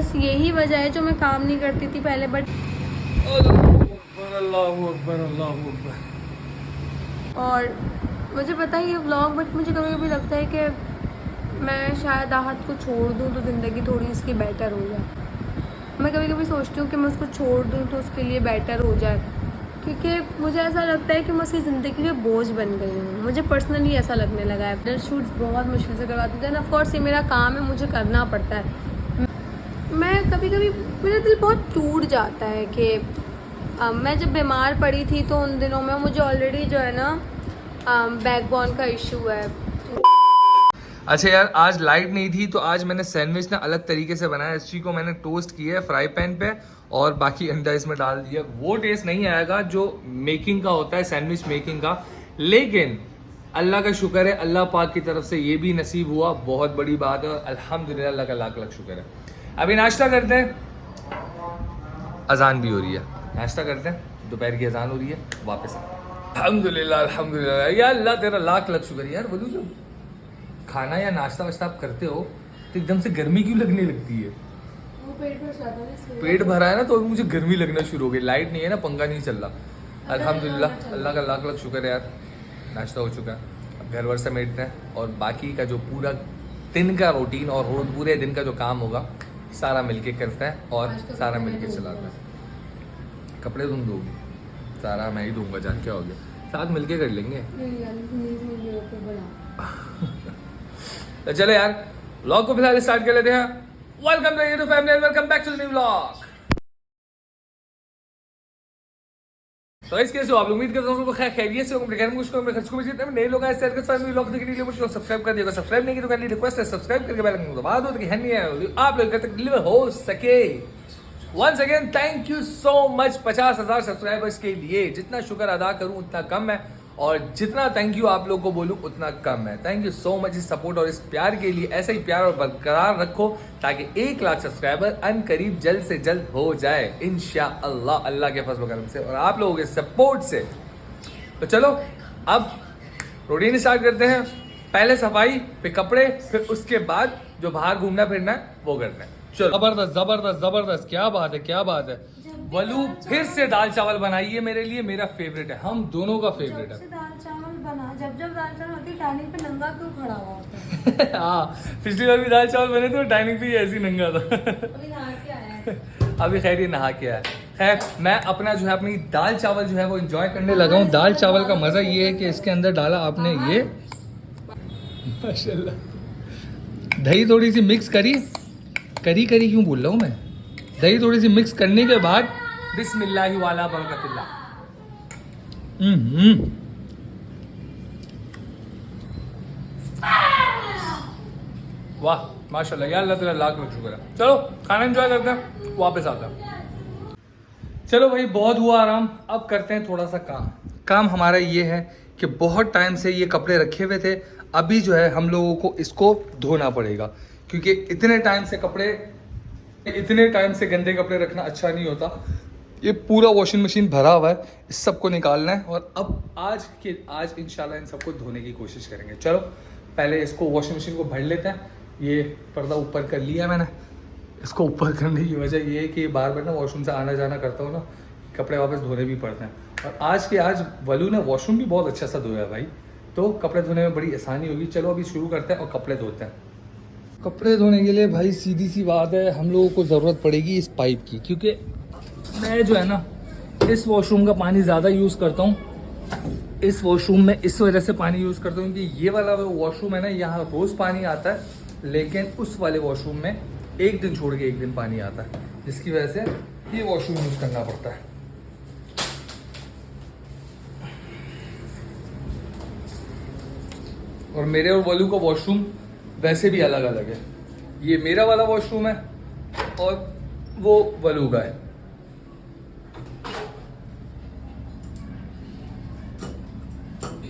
बस यही वजह है जो मैं काम नहीं करती थी पहले, बट अल्लाहू अकबर अल्लाहू अकबर। और मुझे पता है ये व्लॉग, बट मुझे कभी कभी लगता है कि मैं शायद आहत को छोड़ दूँ तो ज़िंदगी थोड़ी इसकी बेटर हो जाए। मैं कभी कभी सोचती हूँ कि मैं उसको छोड़ दूँ तो उसके लिए बेटर हो जाए, क्योंकि मुझे ऐसा लगता है कि मैं उसकी ज़िंदगी में बोझ बन गई हूँ। मुझे पर्सनली ऐसा लगने लगा है। अपने शूट्स बहुत मुश्किल से करवाती थी, ऑफ कोर्स ये मेरा काम है, मुझे करना पड़ता है। मैं कभी कभी मेरा दिल बहुत टूट जाता है कि मैं जब बीमार पड़ी थी तो उन दिनों में मुझे ऑलरेडी जो है ना बैकबोन का इशू है। अच्छा यार, आज लाइट नहीं थी तो आज मैंने सैंडविच ना अलग तरीके से बनाया। इस चीज़ को मैंने टोस्ट किया है फ्राई पैन पे और बाकी अंडा इसमें डाल दिया। वो टेस्ट नहीं आएगा जो मेकिंग का होता है, सैंडविच मेकिंग का, लेकिन अल्लाह का शुक्र है, अल्लाह पाक की तरफ से ये भी नसीब हुआ, बहुत बड़ी बात है और अल्हम्दुलिल्लाह अल्लाह का लाख लाख शुक्र है। अभी नाश्ता करते हैं, अजान भी हो रही है, नाश्ता करते हैं, दोपहर की अजान हो रही है, वापस अल्हम्दुलिल्लाह अल्हम्दुलिल्लाह। यार अल्लाह तेरा लाख लाख शुक्र है यार। बोलूँ जो खाना या नाश्ता वाश्ता आप करते हो तो एकदम से गर्मी क्यों लगने लगती है? वो पेट भरा है ना तो मुझे गर्मी लगना शुरू हो गई। लाइट नहीं है ना, पंखा नहीं चल रहा। अल्हम्दुलिल्लाह अल्लाह का लाख लाख शुक्र है यार, नाश्ता हो चुका है। अब घर वर समेटते हैं और बाकी का जो पूरा दिन का रूटीन और पूरे दिन का जो काम होगा सारा मिलके करते हैं और सारा मिलके चलाते हैं। कपड़े तुम दोगी, सारा मैं ही दूंगा, जान क्या हो गया, साथ मिलके कर लेंगे। तो चलो यार, व्लॉग को फिलहाल स्टार्ट कर लेते हैं। Welcome to YouTube family, welcome back to the new vlog. तो इस केस आप लोग उम्मीद करता हूं खैर खैरियत से होंगे, खैर मुझको खर्च को भी जितने नए लोग हैं इस तरह के फैमिली व्लॉग देखने के लिए मुझको सब्सक्राइब कर दिएगा। सब्सक्राइब नहीं किया तो काइंडली रिक्वेस्ट है सब्सक्राइब करके बेल आइकन को दबा दो ताकि हनी आप लोग तक डिलीवर हो सके। Once again thank you so much 50,000 subscribers के लिए। जितना शुक्र अदा करूं उतना कम है और जितना थैंक यू आप लोग को बोलूं उतना कम है। थैंक यू सो मच इस सपोर्ट और इस प्यार के लिए। ऐसा ही प्यार और बरकरार रखो ताकि 1 लाख सब्सक्राइबर अन करीब जल्द से जल्द हो जाए इंशाअल्लाह, अल्लाह के फजल करम से और आप लोगों के सपोर्ट से। तो चलो अब रूटीन स्टार्ट करते हैं। पहले सफाई, फिर कपड़े, फिर उसके बाद जो बाहर घूमना फिरना है वो करना है। चलो जबरदस्त जबरदस्त जबरदस्त, क्या बात है क्या बात है। वलू फिर से दाल चावल बनाई है मेरे लिए, मेरा फेवरेट है, हम दोनों का फेवरेट है। दाल चावल बना, जब दाल चावल होती है डाइनिंग पे नंगा क्यों खड़ा हुआ होता है? हाँ, पिछली बार भी दाल चावल बने थे डाइनिंग पे ऐसे ही नंगा था। अभी नहा के आया है। अभी खैर ये नहा के आया। खैर मैं अपना जो है अपनी दाल चावल जो है वो एंजॉय करने लगा हूँ। दाल चावल का मजा ये है कि इसके अंदर डाला आपने ये माशाल्लाह दही थोड़ी सी मिक्स करी क्यों बोल रहा हूँ मैं, दही थोड़ी सी मिक्स करने के बाद बिस्मिल्लाह वाला बरकतिल्लाह। वाह माशाल्लाह यार, अल्लाह तेरा लाख लाख शुक्र है। चलो खाना एंजॉय करते हैं, वापस आता है। चलो भाई बहुत हुआ आराम, अब करते हैं थोड़ा सा काम हमारा ये है कि बहुत टाइम से ये कपड़े रखे हुए थे, अभी जो है हम लोगों को इसको धोना पड़ेगा क्योंकि इतने टाइम से गंदे कपड़े रखना अच्छा नहीं होता। ये पूरा वॉशिंग मशीन भरा हुआ है, इस सबको निकालना है और अब आज इंशाल्लाह इन सबको धोने की कोशिश करेंगे। चलो पहले इसको वॉशिंग मशीन को भर लेते हैं। ये पर्दा ऊपर कर लिया मैंने। इसको ऊपर करने की वजह ये है कि बार बार ना वॉशरूम से आना जाना करता हूँ ना, कपड़े वापस धोने भी पड़ते हैं। और आज वलू ने वॉशरूम भी बहुत अच्छा सा धोया भाई, तो कपड़े धोने में बड़ी आसानी होगी। चलो अभी शुरू करते हैं और कपड़े धोते हैं। कपड़े धोने के लिए भाई सीधी सी बात है, हम लोगों को ज़रूरत पड़ेगी इस पाइप की, क्योंकि मैं जो है ना इस वॉशरूम का पानी ज़्यादा यूज़ करता हूँ। इस वॉशरूम में इस वजह से पानी यूज़ करता हूँ कि ये वाला वॉशरूम है ना, यहाँ रोज़ पानी आता है, लेकिन उस वाले वॉशरूम में एक दिन छोड़ के एक दिन पानी आता है, जिसकी वजह से ये वॉशरूम यूज़ करना पड़ता है। और मेरे और वलू का वॉशरूम वैसे भी अलग अलग है। ये मेरा वाला वॉशरूम है और वो वलू का है।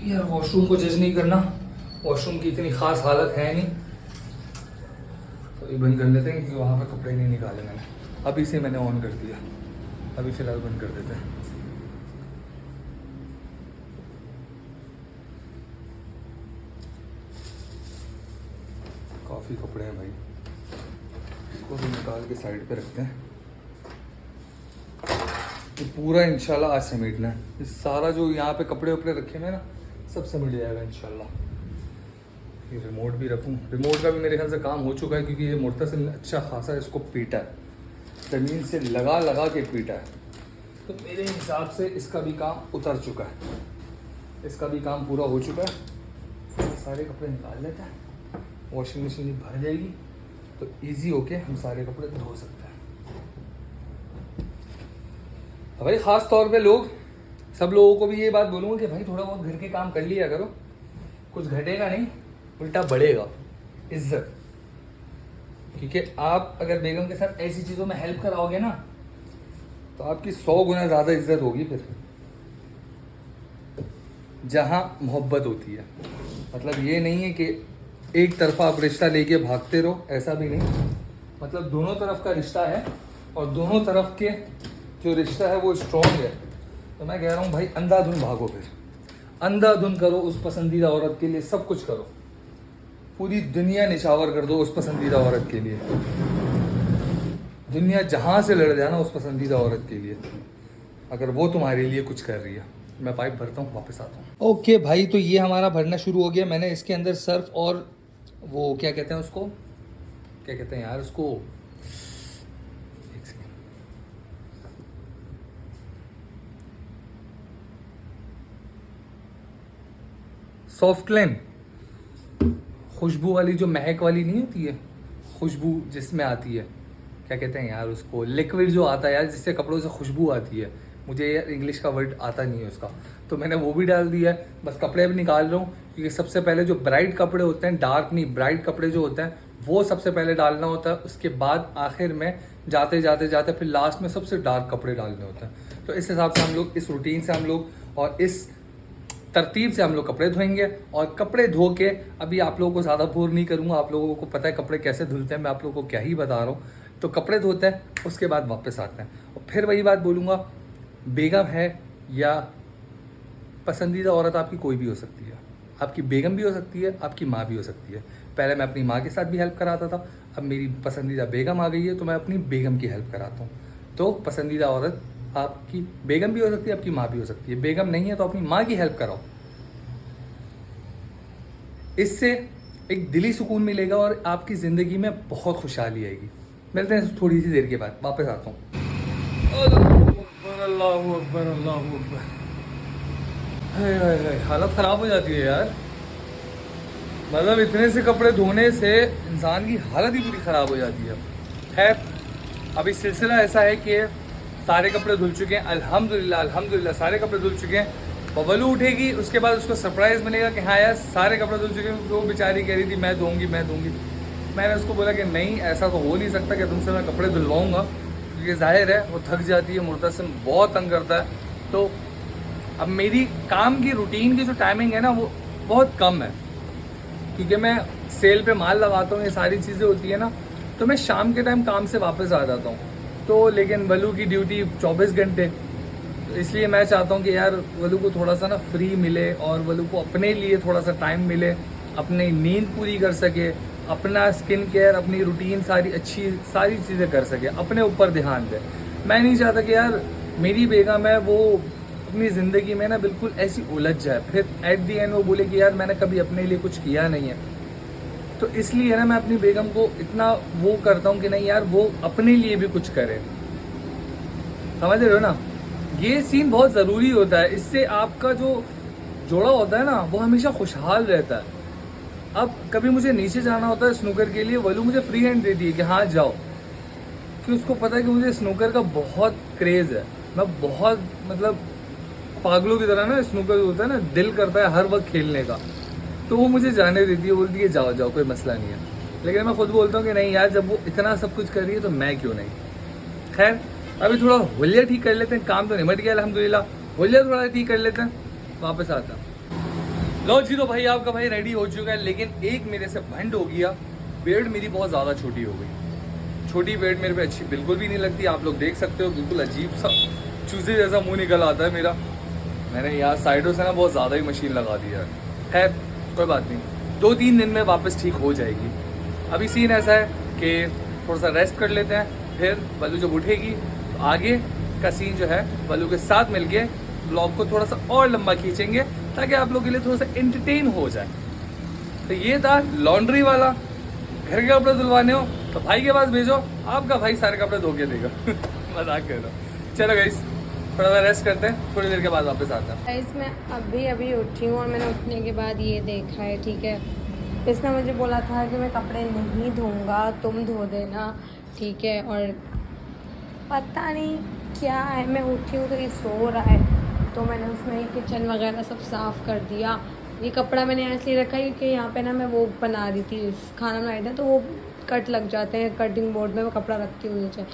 यार वॉशरूम को जज नहीं करना, वॉशरूम की इतनी खास हालत है नहीं, तो ये बंद कर लेते हैं क्योंकि वहाँ पे कपड़े नहीं निकाले मैंने। अभी से मैंने ऑन कर दिया, अभी फिलहाल बंद कर देते हैं। काफ़ी कपड़े हैं भाई। इसको भी निकाल के साइड पे रखते हैं। ये पूरा इंशाल्लाह आज समेटना है। ये सारा जो यहाँ पे कपड़े वपड़े रखे हुए हैं ना, सब समेट जाएगा इंशाल्लाह। ये रिमोट भी रखूँ, रिमोट का भी मेरे ख्याल से काम हो चुका है, क्योंकि ये मुर्तसिम ने अच्छा खासा इसको पीटा है, ज़मीन से लगा लगा के पीटा है। तो मेरे हिसाब से इसका भी काम उतर चुका है, इसका भी काम पूरा हो चुका है। सारे कपड़े निकाल लेते हैं, वॉशिंग मशीन भर जाएगी तो इजी होके हम सारे कपड़े धो सकते हैं। भाई ख़ास तौर पे लोग, सब लोगों को भी ये बात बोलूँगा कि भाई थोड़ा बहुत घर के काम कर लिया करो, कुछ घटेगा नहीं, उल्टा बढ़ेगा इज्जत। क्योंकि आप अगर बेगम के साथ ऐसी चीज़ों में हेल्प कराओगे ना, तो आपकी 100 गुना ज़्यादा इज्जत होगी। फिर जहाँ मोहब्बत होती है, मतलब ये नहीं है कि एक तरफा आप रिश्ता लेके भागते रहो, ऐसा भी नहीं। मतलब दोनों तरफ का रिश्ता है, और दोनों तरफ के जो रिश्ता है वो स्ट्रॉन्ग है। तो मैं कह रहा हूँ भाई अंधाधुन भागो, फिर अंधाधुन करो उस पसंदीदा औरत के लिए, सब कुछ करो, पूरी दुनिया निछावर कर दो उस पसंदीदा औरत के लिए। दुनिया जहाँ से लड़ जाना उस पसंदीदा औरत के लिए, अगर वो तुम्हारे लिए कुछ कर रही है। मैं पाइप भरता हूँ, वापस आता हूँ। ओके भाई, तो ये हमारा भरना शुरू हो गया। मैंने इसके अंदर सर्फ और वो क्या कहते हैं उसको, क्या कहते हैं यार उसको, एक सेकेंड, सॉफ्टलेन, खुशबू वाली जो महक वाली नहीं होती है, खुशबू जिसमें आती है, क्या कहते हैं यार उसको, लिक्विड जो आता है यार जिससे कपड़ों से खुशबू आती है, मुझे यार इंग्लिश का वर्ड आता नहीं है उसका। तो मैंने वो भी डाल दिया है। बस कपड़े भी निकाल रहा हूँ, क्योंकि सबसे पहले जो ब्राइट कपड़े होते हैं, डार्क नहीं ब्राइट कपड़े जो होते हैं, वो सबसे पहले डालना होता है। उसके बाद आखिर में जाते जाते जाते फिर लास्ट में सबसे डार्क कपड़े डालने होते हैं। तो इस हिसाब से हम लोग, इस रूटीन से हम लोग और इस तरतीब से हम लोग कपड़े धोएंगे। और कपड़े धो के अभी आप लोगों को ज़्यादा बोर नहीं करूँगा, आप लोगों को पता है कपड़े कैसे धुलते हैं, मैं आप लोगों को क्या ही बता रहा हूँ। तो कपड़े धोते हैं, उसके बाद वापस आते हैं, और फिर वही बात बोलूँगा, बेगम है या पसंदीदा औरत आपकी कोई भी हो सकती है। आपकी बेगम भी हो सकती है, आपकी माँ भी हो सकती है। पहले मैं अपनी माँ के साथ भी हेल्प कराता था, अब मेरी पसंदीदा बेगम आ गई है तो मैं अपनी बेगम की हेल्प कराता हूँ। तो पसंदीदा औरत आपकी बेगम भी हो सकती है, आपकी माँ भी हो सकती है। बेगम नहीं है तो अपनी माँ की हेल्प कराओ, इससे एक दिली सुकून मिलेगा और आपकी ज़िंदगी में बहुत खुशहाली आएगी। मिलते हैं थोड़ी सी देर के बाद, वापस आता हूँ। अल्लाहू अकबर, अल्लाहू अकबर। हालत ख़राब हो जाती है यार, मतलब इतने से कपड़े धोने से इंसान की हालत ही पूरी ख़राब हो जाती है। खैर, अभी सिलसिला ऐसा है कि सारे कपड़े धुल चुके हैं, अल्हम्दुलिल्लाह अल्हम्दुलिल्लाह सारे कपड़े धुल चुके हैं। बबलू उठेगी, उसके बाद उसको सरप्राइज़ मिलेगा कि हाँ यार सारे कपड़े धुल चुके हैं। वो बेचारी कह रही थी मैं धोऊंगी मैं धोऊंगी। मैंने उसको बोला कि नहीं, ऐसा तो हो नहीं सकता कि तुमसे मैं कपड़े धुलवाऊँगा, क्योंकि जाहिर है वो थक जाती है, मुर्तसिम बहुत तंग करता है। तो अब मेरी काम की रूटीन की जो टाइमिंग है ना वो बहुत कम है, क्योंकि मैं सेल पे माल लगाता हूँ, ये सारी चीज़ें होती है ना, तो मैं शाम के टाइम काम से वापस आ जाता हूँ। तो लेकिन वलू की ड्यूटी 24 घंटे, तो इसलिए मैं चाहता हूँ कि यार वलू को थोड़ा सा ना फ्री मिले और वलू को अपने लिए थोड़ा सा टाइम मिले, अपनी नींद पूरी कर सके, अपना स्किन केयर, अपनी रूटीन सारी अच्छी सारी चीज़ें कर सके, अपने ऊपर ध्यान दे। मैं नहीं चाहता कि यार मेरी बेगम है वो अपनी ज़िंदगी में ना बिल्कुल ऐसी उलझ जाए, फिर एट दी एंड वो बोले कि यार मैंने कभी अपने लिए कुछ किया नहीं है। तो इसलिए ना मैं अपनी बेगम को इतना वो करता हूँ कि नहीं यार वो अपने लिए भी कुछ करे, समझ रहे हो ना। ये सीन बहुत ज़रूरी होता है, इससे आपका जो जोड़ा होता है ना वो हमेशा खुशहाल रहता है। अब कभी मुझे नीचे जाना होता है स्नूकर के लिए, वलू मुझे फ्री हैंड देती है कि हाँ जाओ, कि उसको पता है कि मुझे स्नूकर का बहुत क्रेज़ है। मैं बहुत मतलब पागलों की तरह ना स्नूकर होता है ना, दिल करता है हर वक्त खेलने का, तो वो मुझे जाने देती है, बोलती है जाओ जाओ कोई मसला नहीं है। लेकिन मैं खुद बोलता हूँ कि नहीं यार जब वो इतना सब कुछ कर रही है तो मैं क्यों नहीं। खैर अभी थोड़ा होलिया ठीक कर लेते हैं, काम तो निमट गया अल्हम्दुलिल्लाह, होलिया थोड़ा ठीक कर लेते हैं, वापस आता हूँ। लो जी, तो भाई आपका भाई रेडी हो चुका है, लेकिन एक मेरे से भंड हो गया, बेड मेरी बहुत ज़्यादा छोटी हो गई। छोटी बेड मेरे पे अच्छी बिल्कुल भी नहीं लगती, आप लोग देख सकते हो, बिल्कुल अजीब सा चूजे जैसा मुंह निकल आता है मेरा। मैंने यार साइडों से ना बहुत ज़्यादा ही मशीन लगा दी है। खैर कोई बात नहीं, 2-3 दिन में वापस ठीक हो जाएगी। अभी सीन ऐसा है कि थोड़ा सा रेस्ट कर लेते हैं, फिर बल्लू जब उठेगी तो आगे का सीन जो है बल्लू के साथ मिलके ब्लॉग को थोड़ा सा और लंबा खींचेंगे ताकि आप लोगों के लिए थोड़ा सा एंटरटेन हो जाए। तो ये था लॉन्ड्री वाला। घर के कपड़े धुलवाने हो तो भाई के पास भेजो, आपका भाई सारे कपड़े धो के देगा। मजाक कर रहा हूँ। चलो गाइस थोड़ा सा रेस्ट करते हैं, थोड़ी देर के बाद वापस आते हैं। गाइस मैं अभी उठी हूँ और मैंने उठने के बाद ये देखा है, ठीक है। इसने मुझे बोला था कि मैं कपड़े नहीं धोऊंगा, तुम धो देना, ठीक है। और पता नहीं क्या है, मैं उठी हूँ तो ये सो रहा है, तो मैंने उसमें किचन वगैरह सब साफ़ कर दिया। ये कपड़ा मैंने ऐसे ही रखा है क्योंकि यहाँ पे ना मैं वो बना रही थी, खाना बना रही थी, तो वो कट लग जाते हैं कटिंग बोर्ड में, वो कपड़ा रखती हूँ नीचे,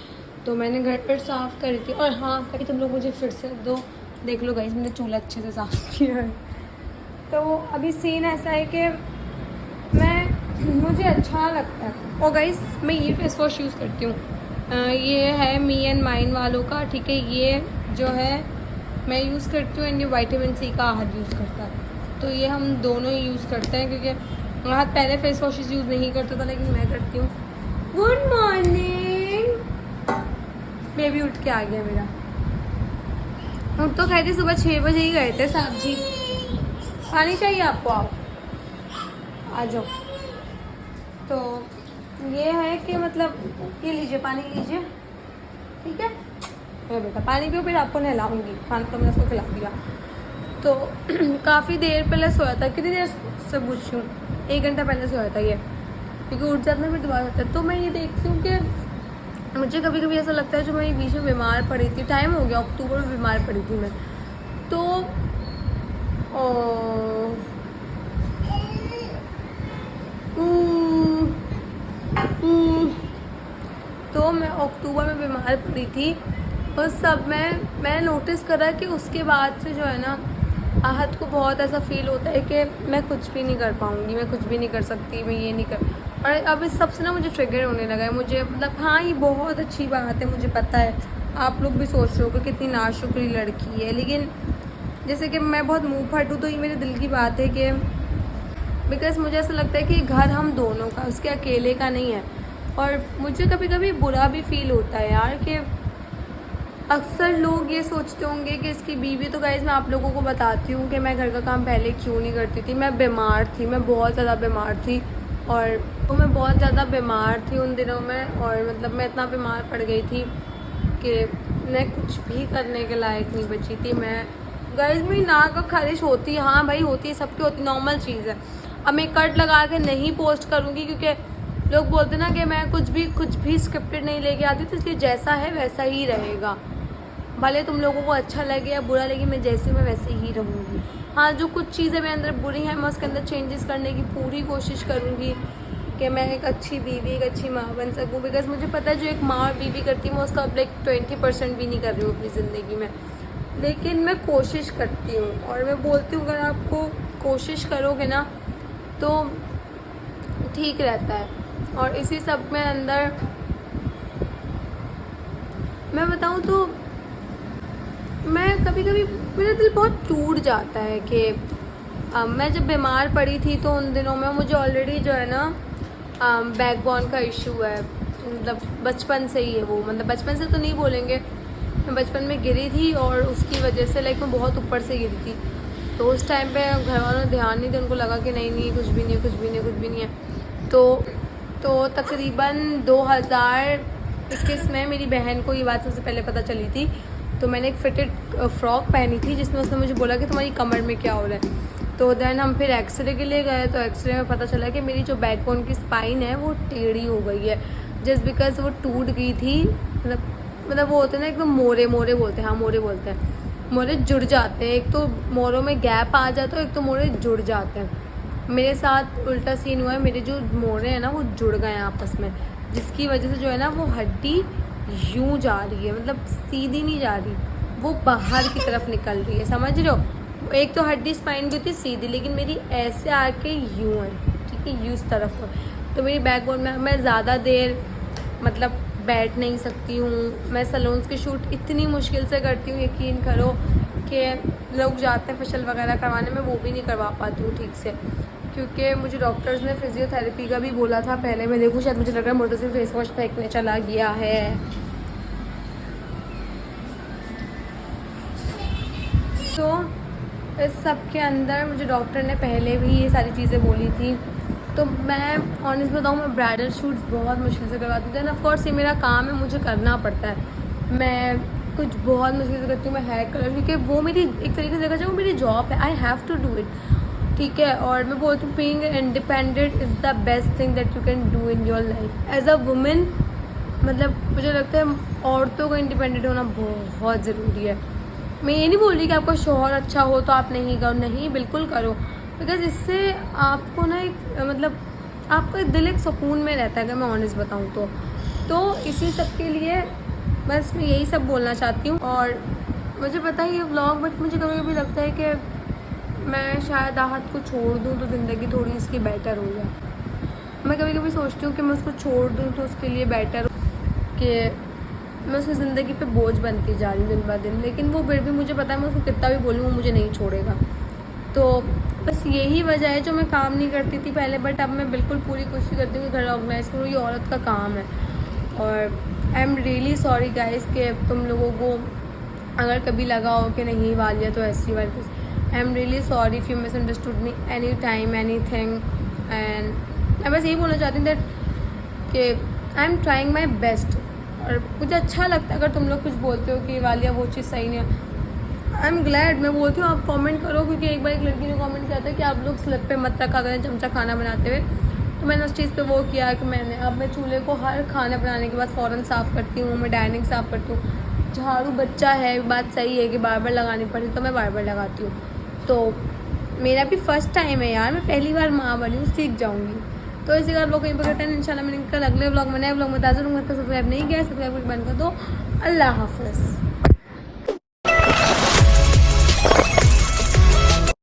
तो मैंने घर पर साफ़ करी थी। और हाँ कभी तुम लोग मुझे फिर से देख लो गाइस, मैंने चूल्हा अच्छे से साफ़ किया है। तो अभी सीन ऐसा है कि मुझे अच्छा लगता है। और गाइस मैं ये फेस वॉश यूज़ करती हूँ, ये है मी एंड माइन वालों का, ठीक है। ये जो है मैं यूज़ करती हूँ एंड ये विटामिन सी का आहत यूज़ करता है, तो ये हम दोनों ही यूज़ करते हैं क्योंकि आहत पहले फेस वॉशेस यूज़ नहीं करता था, लेकिन मैं करती हूँ। गुड मॉर्निंग, बेबी उठ के आ गया मेरा। हम तो गए थे सुबह 6 बजे ही गए थे साहब जी। पानी चाहिए आपको, आओ आ जाओ। तो ये है कि मतलब ये लीजिए, पानी लीजिए, ठीक है। मैं बेटा पानी पियो, फिर आपको नहलाऊंगी, खाना तो मैंने उसको खिला दिया। तो काफ़ी देर पहले सोया था, कितनी देर से पूछूँ, 1 घंटा पहले सोया था ये, क्योंकि उठ जाता है फिर दोबारा होता है। तो मैं ये देखती हूँ कि मुझे कभी कभी ऐसा लगता है, जो मैं बीच में बीमार पड़ी थी, टाइम हो गया, अक्टूबर में बीमार पड़ी थी मैं, तो तो मैं अक्टूबर में बीमार पड़ी थी। और सब मैं नोटिस करा कि उसके बाद से जो है ना, आहत को बहुत ऐसा फील होता है कि मैं कुछ भी नहीं कर पाऊँगी, मैं कुछ भी नहीं कर सकती, मैं ये नहीं कर। और अब इस सब से ना मुझे ट्रिगर होने लगा है। मुझे मतलब हाँ ये बहुत अच्छी बात है, मुझे पता है, आप लोग भी सोच रहे हो कि कितनी नाशुक्री लड़की है, लेकिन जैसे कि मैं बहुत मुँह फट हूँ, तो ये मेरे दिल की बात है कि बिकॉज़ मुझे ऐसा लगता है कि घर हम दोनों का, उसके अकेले का नहीं है। और मुझे कभी कभी बुरा भी फील होता है यार, कि अक्सर लोग ये सोचते होंगे कि इसकी बीवी, तो गाइस मैं आप लोगों को बताती हूँ कि मैं घर का काम पहले क्यों नहीं करती थी। मैं बीमार थी, मैं बहुत ज़्यादा बीमार थी, और तो मैं बहुत ज़्यादा बीमार थी उन दिनों में। और मतलब मैं इतना बीमार पड़ गई थी कि मैं कुछ भी करने के लायक नहीं बची थी। मैं गाइस मेरी नाक का खारिश होती है, हाँ भाई होती है, सबकी होती, नॉर्मल चीज़ है। अब मैं कट लगा के नहीं पोस्ट करूँगी क्योंकि लोग बोलते ना कि मैं कुछ भी स्क्रिप्टेड नहीं लेके आती, तो इसलिए जैसा है वैसा ही रहेगा। भले तुम लोगों को अच्छा लगे या बुरा लगे, मैं जैसे मैं वैसे ही रहूँगी। हाँ जो कुछ चीज़ें मेरे अंदर बुरी हैं, मैं उसके अंदर चेंजेस करने की पूरी कोशिश करूँगी कि मैं एक अच्छी बीवी, एक अच्छी माँ बन सकूँ। बिकॉज मुझे पता है जो एक माँ और बीवी करती हूँ, मैं उसका अब लाइक 20% भी नहीं कर रही हूँ अपनी ज़िंदगी में, लेकिन मैं कोशिश करती हूँ। और मैं बोलती हूँ अगर आपको कोशिश करोगे ना तो ठीक रहता है। और इसी सब में अंदर मैं बताऊँ तो मैं कभी कभी मेरा दिल बहुत टूट जाता है कि मैं जब बीमार पड़ी थी तो उन दिनों में मुझे ऑलरेडी जो है ना बैकबोन का इशू है, मतलब बचपन से ही है वो, मतलब बचपन से तो नहीं बोलेंगे, मैं बचपन में गिरी थी और उसकी वजह से लाइक मैं बहुत ऊपर से गिरी थी। तो उस टाइम पे घर वालों ने ध्यान नहीं दिया, उनको लगा कि नहीं कुछ भी नहीं है। तो तकरीबन 2021 में मेरी बहन को ये बात सबसे पहले पता चली थी। तो मैंने एक फिटेड फ्रॉक पहनी थी जिसमें उसने मुझे बोला कि तुम्हारी कमर में क्या हो रहा है। तो देन हम फिर एक्सरे के लिए गए, तो एक्सरे में पता चला कि मेरी जो बैकबोन की स्पाइन है वो टेढ़ी हो गई है, जस्ट बिकॉज वो टूट गई थी। मतलब वो होते हैं ना एकदम मोरे बोलते हैं, हाँ मोरे बोलते हैं, मोरे जुड़ जाते हैं। एक तो मोरों में गैप आ जाता है, एक तो मोरे जुड़ जाते हैं। मेरे साथ उल्टा सीन हुआ है, मेरे जो मोरे हैं ना वो जुड़ गए हैं आपस में, जिसकी वजह से जो है ना वो हड्डी यूं जा रही है, मतलब सीधी नहीं जा रही, वो बाहर की तरफ निकल रही है, समझ रहे हो। एक तो हड्डी स्पाइन की थी सीधी, लेकिन मेरी ऐसे आके यूं है, ठीक है, यूं इस तरफ को। तो मेरी बैकबोन में मैं ज़्यादा देर मतलब बैठ नहीं सकती हूँ। मैं सैलून्स की शूट इतनी मुश्किल से करती हूँ, यकीन करो कि लोग जाते हैं फेशियल वगैरह करवाने में, वो भी नहीं करवा पाती हूँ ठीक से, क्योंकि मुझे डॉक्टर्स ने फिजियोथेरेपी का भी बोला था पहले। मैं देखूँ, शायद मुझे लग रहा है मुर्तज़िल फेस वॉश फेंकने चला गया है। तो इस सब के अंदर मुझे डॉक्टर ने पहले भी ये सारी चीज़ें बोली थी। तो मैं ऑनेस्ट बताऊँ, मैं ब्राइडल शूट्स बहुत मुश्किल से करवाती हूँ। दैन ऑफ कोर्स ये मेरा काम है, मुझे करना पड़ता है। मैं कुछ बहुत मुश्किल से करती हूँ। मैं हेयर कलर, क्योंकि वो मेरी एक तरीके से देखा जाए वो मेरी जॉब है। I have to do it, ठीक है। और मैं बोलती हूँ being independent is the best thing that you can do in your life as a women. मतलब मुझे लगता है औरतों को इंडिपेंडेंट होना बहुत ज़रूरी है। मैं ये नहीं बोल रही कि आपका शौहर अच्छा हो तो आप नहीं करो, नहीं, बिल्कुल करो। बिकॉज इससे आपको ना एक मतलब आपका दिल एक सुकून में रहता है, अगर मैं ऑनेस्ट बताऊँ तो इसी सब के लिए बस मैं यही सब बोलना चाहती हूँ। और मुझे पता है ये व्लॉग, बट मुझे कभी कभी लगता है कि मैं शायद आहत को छोड़ दूँ तो ज़िंदगी थोड़ी इसकी बेटर हो जाए। मैं कभी कभी सोचती हूँ कि मैं उसको छोड़ दूँ तो उसके लिए बेटर हो, कि मैं उसकी ज़िंदगी पे बोझ बनती जा रही हूँ दिन ब दिन। लेकिन वो फिर भी मुझे पता है मैं उसको कितना भी बोलूँ वो मुझे नहीं छोड़ेगा। तो बस यही वजह है जो मैं काम नहीं करती थी पहले, बट अब मैं बिल्कुल पूरी कोशिश करती हूँ कि घर ऑर्गेनाइज़ करूँ। ये औरत का काम है। और I am really sorry guys कि तुम लोगों को अगर कभी लगा हो कि नहीं वालिया तो ऐसी वाली, I am really sorry if you misunderstood me any time any thing. And मैं बस यही बोलना चाहती हूँ दैट कि I am trying my best. और मुझे अच्छा लगता है अगर तुम लोग कुछ बोलते हो कि वालिया वो चीज़ सही नहीं है। आई एम ग्लैड, मैं बोलती हूँ आप कमेंट करो, क्योंकि एक बार एक लड़की ने कमेंट किया था कि आप लोग स्लिप पे मत रखा करें चमचा खाना बनाते हुए। तो मैंने उस चीज़ पे वो किया कि मैं चूल्हे को हर खाना बनाने के बाद फ़ौरन साफ़ करती हूँ। मैं डाइनिंग साफ़ करती हूँ। झाड़ू बच्चा है, बात सही है कि बार बार लगानी पड़ती तो मैं बार बार लगाती हूँ। तो मेरा भी फर्स्ट टाइम है यार, मैं पहली बार माँ बनी हूँ, सीख जाऊँगी। तो इसी बार लोग कहीं पर करते हैं। इंशाल्लाह मैंने कल अगले ब्लॉग में नए ब्लॉग में ताज़ा रूँगा। सब्सक्राइब नहीं किया, सब्सक्राइब करके बंद कर दो। अल्लाह हाफ़िज़।